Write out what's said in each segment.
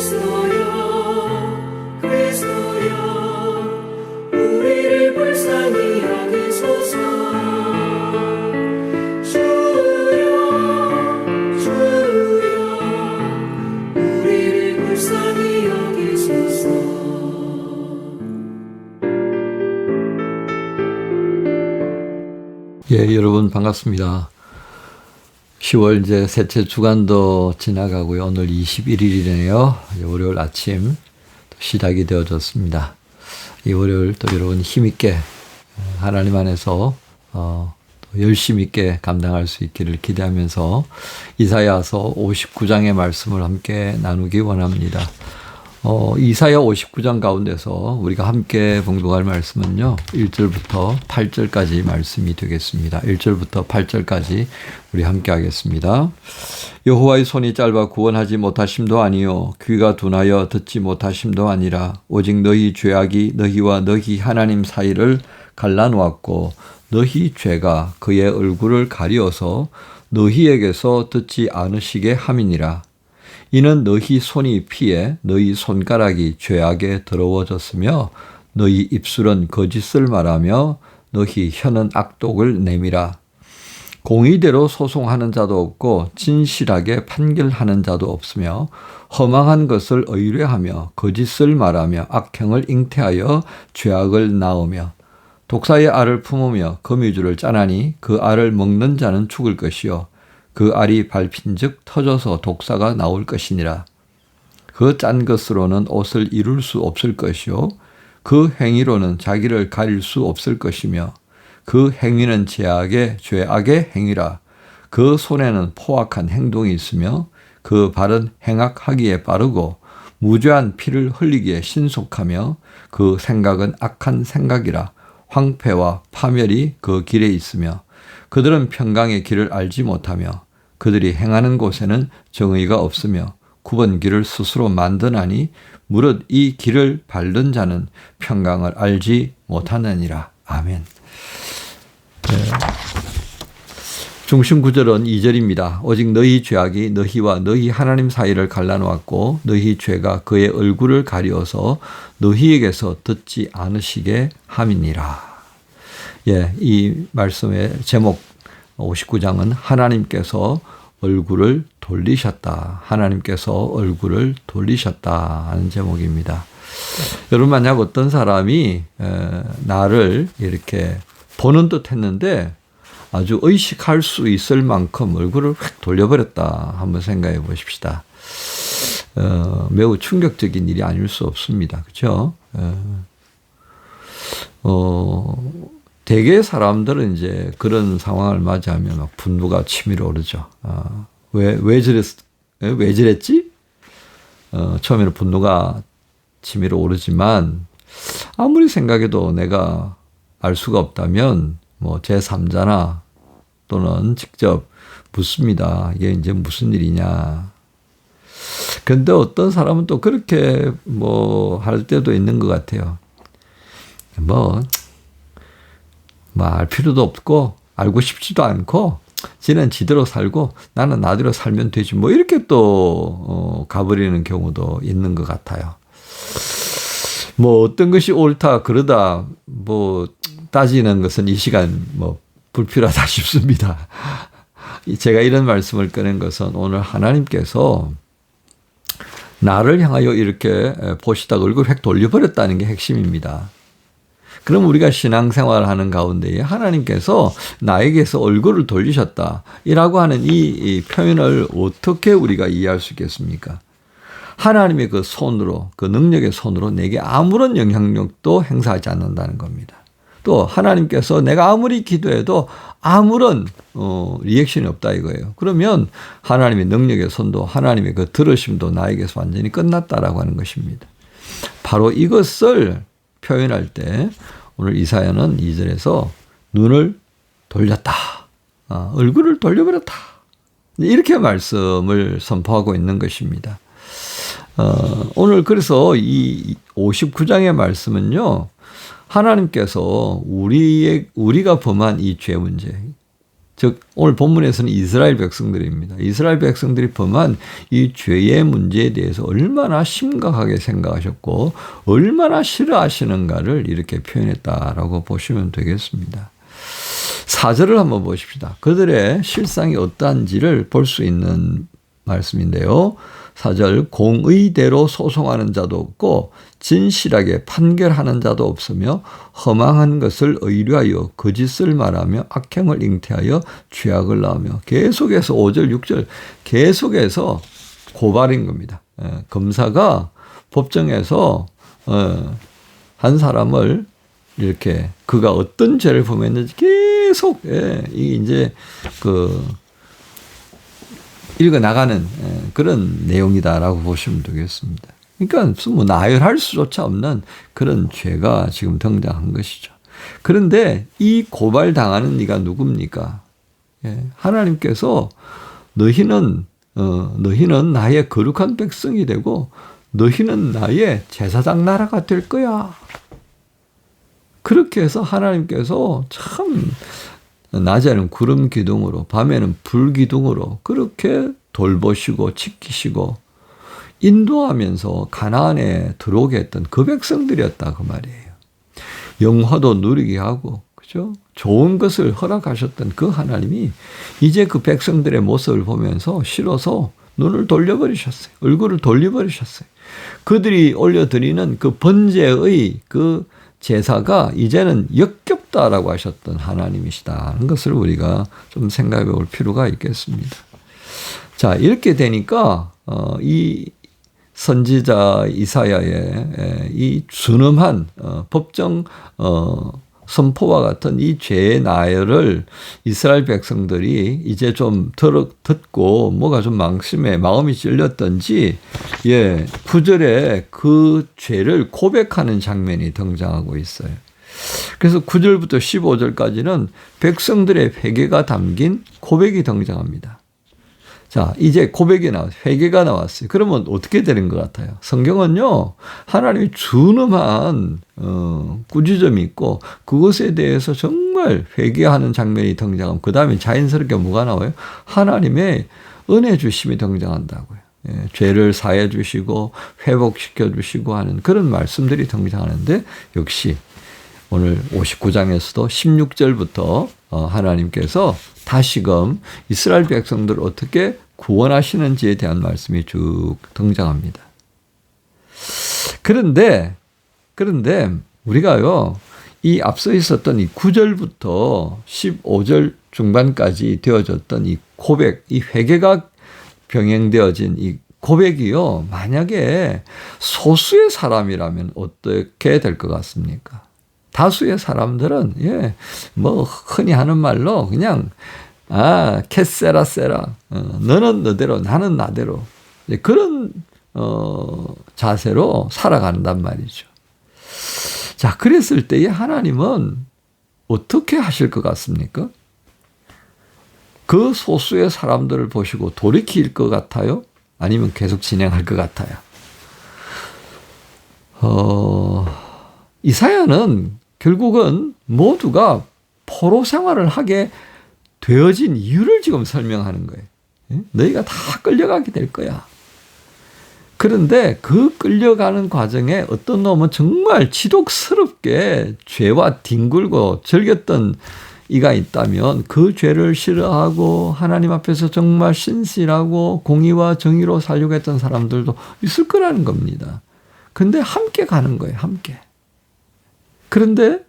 그리스도여 그리스도여 우리를 불쌍히 여기소서. 주여 주여 우리를 불쌍히 여기소서. 예, 여러분 반갑습니다. 10월 이제 셋째 주간도 지나가고요. 오늘 21일이네요. 월요일 아침 시작이 되어졌습니다. 이 월요일 또 여러분 힘있게 하나님 안에서 또 열심 있게 감당할 수 있기를 기대하면서 이사야서 59장의 말씀을 함께 나누기 원합니다. 이사야 59장 가운데서 우리가 함께 봉독할 말씀은요, 1절부터 8절까지 말씀이 되겠습니다. 1절부터 8절까지 우리 함께 하겠습니다. 여호와의 손이 짧아 구원하지 못하심도 아니요 귀가 둔하여 듣지 못하심도 아니라 오직 너희 죄악이 너희와 너희 하나님 사이를 갈라놓았고 너희 죄가 그의 얼굴을 가리어서 너희에게서 듣지 않으시게 함이니라. 이는 너희 손이 피해 너희 손가락이 죄악에 더러워졌으며 너희 입술은 거짓을 말하며 너희 혀는 악독을 내밀어. 공의대로 소송하는 자도 없고 진실하게 판결하는 자도 없으며 허망한 것을 의뢰하며 거짓을 말하며 악행을 잉태하여 죄악을 낳으며 독사의 알을 품으며 거미줄을 짜나니 그 알을 먹는 자는 죽을 것이요 그 알이 밟힌즉 터져서 독사가 나올 것이니라. 그 짠 것으로는 옷을 이룰 수 없을 것이요 그 행위로는 자기를 가릴 수 없을 것이며 그 행위는 죄악의 행위라. 그 손에는 포악한 행동이 있으며 그 발은 행악하기에 빠르고 무죄한 피를 흘리기에 신속하며 그 생각은 악한 생각이라. 황폐와 파멸이 그 길에 있으며 그들은 평강의 길을 알지 못하며 그들이 행하는 곳에는 정의가 없으며 굽은 길을 스스로 만드나니 무릇 이 길을 밟는 자는 평강을 알지 못하느니라. 아멘. 중심 구절은 2절입니다. 오직 너희 죄악이 너희와 너희 하나님 사이를 갈라놓았고 너희 죄가 그의 얼굴을 가리어서 너희에게서 듣지 않으시게 함이니라. 예, 이 말씀의 제목 59장은 하나님께서 얼굴을 돌리셨다. 하나님께서 얼굴을 돌리셨다 하는 제목입니다. 여러분 만약 어떤 사람이 나를 이렇게 보는 듯 했는데 아주 의식할 수 있을 만큼 얼굴을 휙 돌려버렸다. 한번 생각해 보십시다. 매우 충격적인 일이 아닐 수 없습니다. 그렇죠? 대개 사람들은 이제 그런 상황을 맞이하면 막 분노가 치밀어 오르죠. 왜 저랬지? 처음에는 분노가 치밀어 오르지만 아무리 생각해도 내가 알 수가 없다면 뭐 제3자나 또는 직접 묻습니다. 이게 이제 무슨 일이냐. 그런데 어떤 사람은 또 그렇게 뭐 할 때도 있는 것 같아요. 알 필요도 없고 알고 싶지도 않고 지는 지대로 살고 나는 나대로 살면 되지 뭐 이렇게 또 가버리는 경우도 있는 것 같아요. 뭐 어떤 것이 옳다 그러다 뭐 따지는 것은 이 시간 뭐 불필요하다 싶습니다. 제가 이런 말씀을 꺼낸 것은 오늘 하나님께서 나를 향하여 이렇게 보시다가 얼굴 획 돌려버렸다는 게 핵심입니다. 그럼 우리가 신앙생활을 하는 가운데에 하나님께서 나에게서 얼굴을 돌리셨다. 이라고 하는 이 표현을 어떻게 우리가 이해할 수 있겠습니까? 하나님의 그 손으로, 그 능력의 손으로 내게 아무런 영향력도 행사하지 않는다는 겁니다. 또 하나님께서 내가 아무리 기도해도 아무런 리액션이 없다 이거예요. 그러면 하나님의 능력의 손도 하나님의 그 들으심도 나에게서 완전히 끝났다라고 하는 것입니다. 바로 이것을 표현할 때 오늘 이사야는 2절에서 눈을 돌렸다. 얼굴을 돌려버렸다. 이렇게 말씀을 선포하고 있는 것입니다. 오늘 그래서 이 59장의 말씀은요. 하나님께서 우리가 범한 이 죄 문제, 즉 오늘 본문에서는 이스라엘 백성들입니다. 이스라엘 백성들이 범한 이 죄의 문제에 대해서 얼마나 심각하게 생각하셨고 얼마나 싫어하시는가를 이렇게 표현했다라고 보시면 되겠습니다. 4절을 한번 보십시다. 그들의 실상이 어떠한지를 볼 수 있는 말씀인데요. 4절 공의대로 소송하는 자도 없고 진실하게 판결하는 자도 없으며 허망한 것을 의뢰하여 거짓을 말하며 악행을 잉태하여 죄악을 낳으며 계속해서 5절 6절 계속해서 고발인 겁니다. 검사가 법정에서 한 사람을 이렇게 그가 어떤 죄를 범했는지 계속 이제 읽어 나가는 그런 내용이다라고 보시면 되겠습니다. 그러니까 뭐 나열할 수조차 없는 그런 죄가 지금 등장한 것이죠. 그런데 이 고발당하는 네가 누굽니까? 하나님께서 너희는 나의 거룩한 백성이 되고 너희는 나의 제사장 나라가 될 거야. 그렇게 해서 하나님께서 참 낮에는 구름 기둥으로 밤에는 불 기둥으로 그렇게 돌보시고 지키시고 인도하면서 가나안에 들어오게 했던 그 백성들이었다 그 말이에요. 영화도 누리게 하고 그죠? 좋은 것을 허락하셨던 그 하나님이 이제 그 백성들의 모습을 보면서 싫어서 눈을 돌려버리셨어요. 얼굴을 돌려버리셨어요. 그들이 올려드리는 그 번제의 그 제사가 이제는 역겹다라고 하셨던 하나님이시다는 것을 우리가 좀 생각해 볼 필요가 있겠습니다. 자, 이렇게 되니까 이 선지자 이사야의 이 준엄한 법정 선포와 같은 이 죄의 나열을 이스라엘 백성들이 이제 좀 듣고 뭐가 좀 마음이 찔렸던지 9절에 그 죄를 고백하는 장면이 등장하고 있어요. 그래서 9절부터 15절까지는 백성들의 회개가 담긴 고백이 등장합니다. 자, 이제 고백이 회개가 나왔어요. 그러면 어떻게 되는 것 같아요? 성경은요, 하나님이 준엄한 꾸짖음이 있고 그것에 대해서 정말 회개하는 장면이 등장하면 그 다음에 자연스럽게 뭐가 나와요? 하나님의 은혜 주심이 등장한다고요. 죄를 사해 주시고 회복시켜 주시고 하는 그런 말씀들이 등장하는데 역시 오늘 59장에서도 16절부터 하나님께서 다시금 이스라엘 백성들을 어떻게 구원하시는지에 대한 말씀이 쭉 등장합니다. 그런데 우리가요, 이 앞서 있었던 이 9절부터 15절 중반까지 되어졌던 이 고백, 이 회개가 병행되어진 이 고백이요, 만약에 소수의 사람이라면 어떻게 될 것 같습니까? 다수의 사람들은 뭐 흔히 하는 말로 그냥 캐세라 세라 너는 너대로 나는 나대로 그런 자세로 살아간단 말이죠. 자, 그랬을 때에 하나님은 어떻게 하실 것 같습니까? 그 소수의 사람들을 보시고 돌이킬 것 같아요? 아니면 계속 진행할 것 같아요? 이사야는 결국은 모두가 포로 생활을 하게 되어진 이유를 지금 설명하는 거예요. 너희가 다 끌려가게 될 거야. 그런데 그 끌려가는 과정에 어떤 놈은 정말 지독스럽게 죄와 뒹굴고 즐겼던 이가 있다면 그 죄를 싫어하고 하나님 앞에서 정말 신실하고 공의와 정의로 살려고 했던 사람들도 있을 거라는 겁니다. 근데 함께 가는 거예요. 함께. 그런데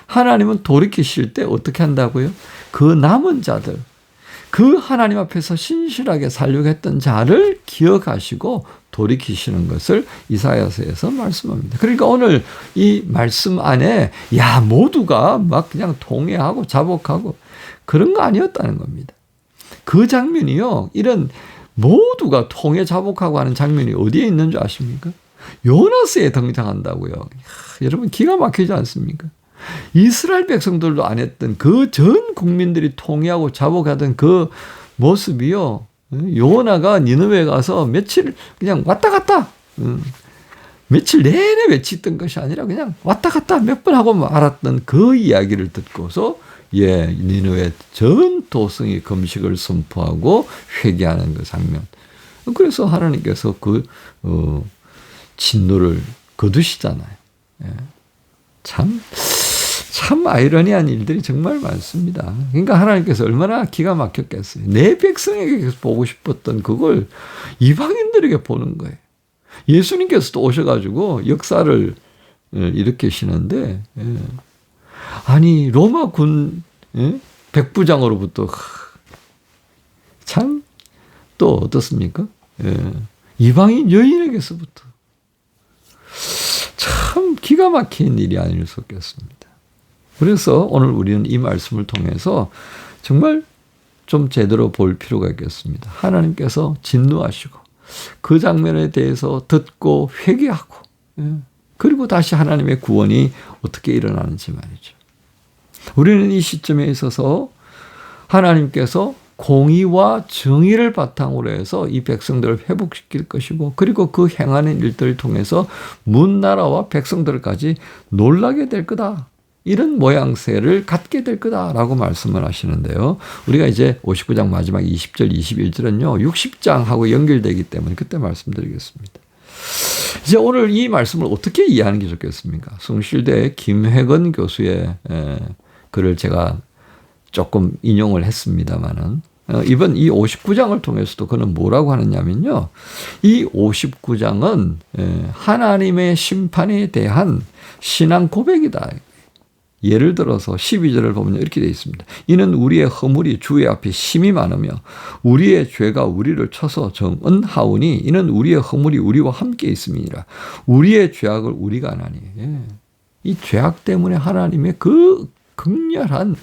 하나님은 돌이키실 때 어떻게 한다고요? 그 남은 자들, 그 하나님 앞에서 신실하게 살려고 했던 자를 기억하시고 돌이키시는 것을 이사야서에서 말씀합니다. 그러니까 오늘 이 말씀 안에 모두가 막 그냥 통회하고 자복하고 그런 거 아니었다는 겁니다. 그 장면이요, 이런 모두가 통회 자복하고 하는 장면이 어디에 있는 줄 아십니까? 요나스에 등장한다고요. 여러분 기가 막히지 않습니까? 이스라엘 백성들도 안 했던 그 전 국민들이 통회하고 자복하던 그 모습이요, 요나가 니느웨에 가서 며칠 그냥 왔다 갔다 며칠 내내 외치던 것이 아니라 그냥 왔다 갔다 몇 번 하고 말았던 그 이야기를 듣고서 니느웨 전 도성이 금식을 선포하고 회개하는 그 장면. 그래서 하나님께서 그 진노를 거두시잖아요. 참 아이러니한 일들이 정말 많습니다. 그러니까 하나님께서 얼마나 기가 막혔겠어요. 내 백성에게 보고 싶었던 그걸 이방인들에게 보는 거예요. 예수님께서도 오셔가지고 역사를 일으키시는데, 아니 로마 군 백부장으로부터 참 또 어떻습니까? 이방인 여인에게서부터 참 기가 막힌 일이 아닐 수 없겠습니다. 그래서 오늘 우리는 이 말씀을 통해서 정말 좀 제대로 볼 필요가 있겠습니다. 하나님께서 진노하시고 그 장면에 대해서 듣고 회개하고 그리고 다시 하나님의 구원이 어떻게 일어나는지 말이죠. 우리는 이 시점에 있어서 하나님께서 공의와 정의를 바탕으로 해서 이 백성들을 회복시킬 것이고 그리고 그 행하는 일들을 통해서 문나라와 백성들까지 놀라게 될 거다. 이런 모양새를 갖게 될 거다라고 말씀을 하시는데요. 우리가 이제 59장 마지막 20절, 21절은요. 60장하고 연결되기 때문에 그때 말씀드리겠습니다. 이제 오늘 이 말씀을 어떻게 이해하는 게 좋겠습니까? 숭실대 김회건 교수의 글을 제가 조금 인용을 했습니다만은 이번 이 59장을 통해서도 그는 뭐라고 하느냐면요. 이 59장은 하나님의 심판에 대한 신앙 고백이다. 예를 들어서 12절을 보면 이렇게 되어 있습니다. 이는 우리의 허물이 주의 앞에 심히 많으며 우리의 죄가 우리를 쳐서 정언하오니 이는 우리의 허물이 우리와 함께 있음이니라. 우리의 죄악을 우리가 아나니. 이 죄악 때문에 하나님의 그 극렬한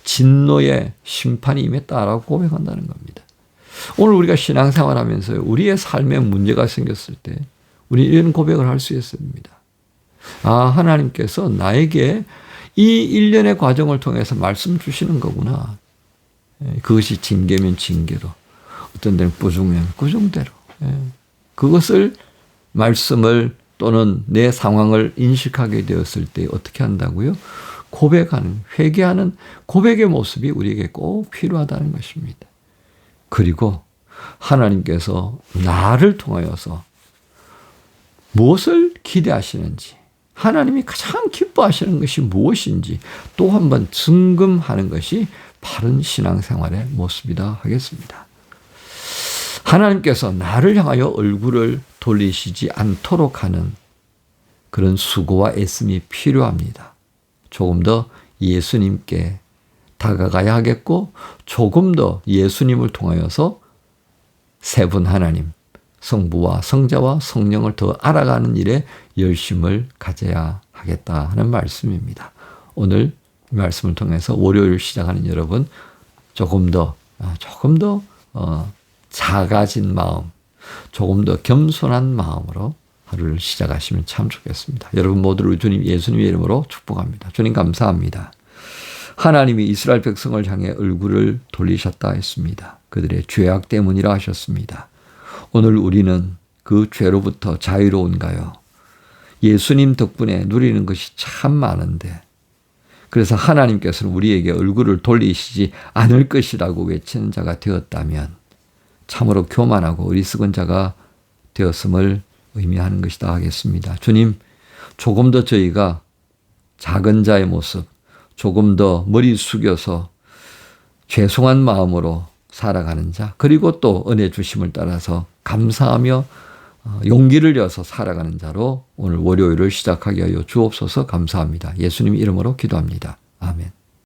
진노의 심판이 임했다라고 고백한다는 겁니다. 오늘 우리가 신앙생활하면서 우리의 삶에 문제가 생겼을 때 우리 이런 고백을 할 수 있습니다. 하나님께서 나에게 이 일련의 과정을 통해서 말씀 주시는 거구나. 그것이 징계면 징계로, 어떤 데는 꾸중면 꾸중대로. 그것을 말씀을 또는 내 상황을 인식하게 되었을 때 어떻게 한다고요? 고백하는, 회개하는 고백의 모습이 우리에게 꼭 필요하다는 것입니다. 그리고 하나님께서 나를 통하여서 무엇을 기대하시는지, 하나님이 가장 기뻐하시는 것이 무엇인지 또 한 번 점검하는 것이 바른 신앙생활의 모습이다 하겠습니다. 하나님께서 나를 향하여 얼굴을 돌리시지 않도록 하는 그런 수고와 애씀이 필요합니다. 조금 더 예수님께 다가가야 하겠고 조금 더 예수님을 통하여서 세 분 하나님, 성부와 성자와 성령을 더 알아가는 일에 열심을 가져야 하겠다 하는 말씀입니다. 오늘 이 말씀을 통해서 월요일 시작하는 여러분 조금 더 작아진 마음, 조금 더 겸손한 마음으로 하루를 시작하시면 참 좋겠습니다. 여러분 모두를 주님 예수님의 이름으로 축복합니다. 주님 감사합니다. 하나님이 이스라엘 백성을 향해 얼굴을 돌리셨다 했습니다. 그들의 죄악 때문이라 하셨습니다. 오늘 우리는 그 죄로부터 자유로운가요? 예수님 덕분에 누리는 것이 참 많은데 그래서 하나님께서는 우리에게 얼굴을 돌리시지 않을 것이라고 외치는 자가 되었다면 참으로 교만하고 어리석은 자가 되었음을 의미하는 것이다 하겠습니다. 주님, 조금 더 저희가 작은 자의 모습, 조금 더 머리 숙여서 죄송한 마음으로 살아가는 자, 그리고 또 은혜 주심을 따라서 감사하며 용기를 내어서 살아가는 자로 오늘 월요일을 시작하게 하여 주옵소서. 감사합니다. 예수님 이름으로 기도합니다. 아멘.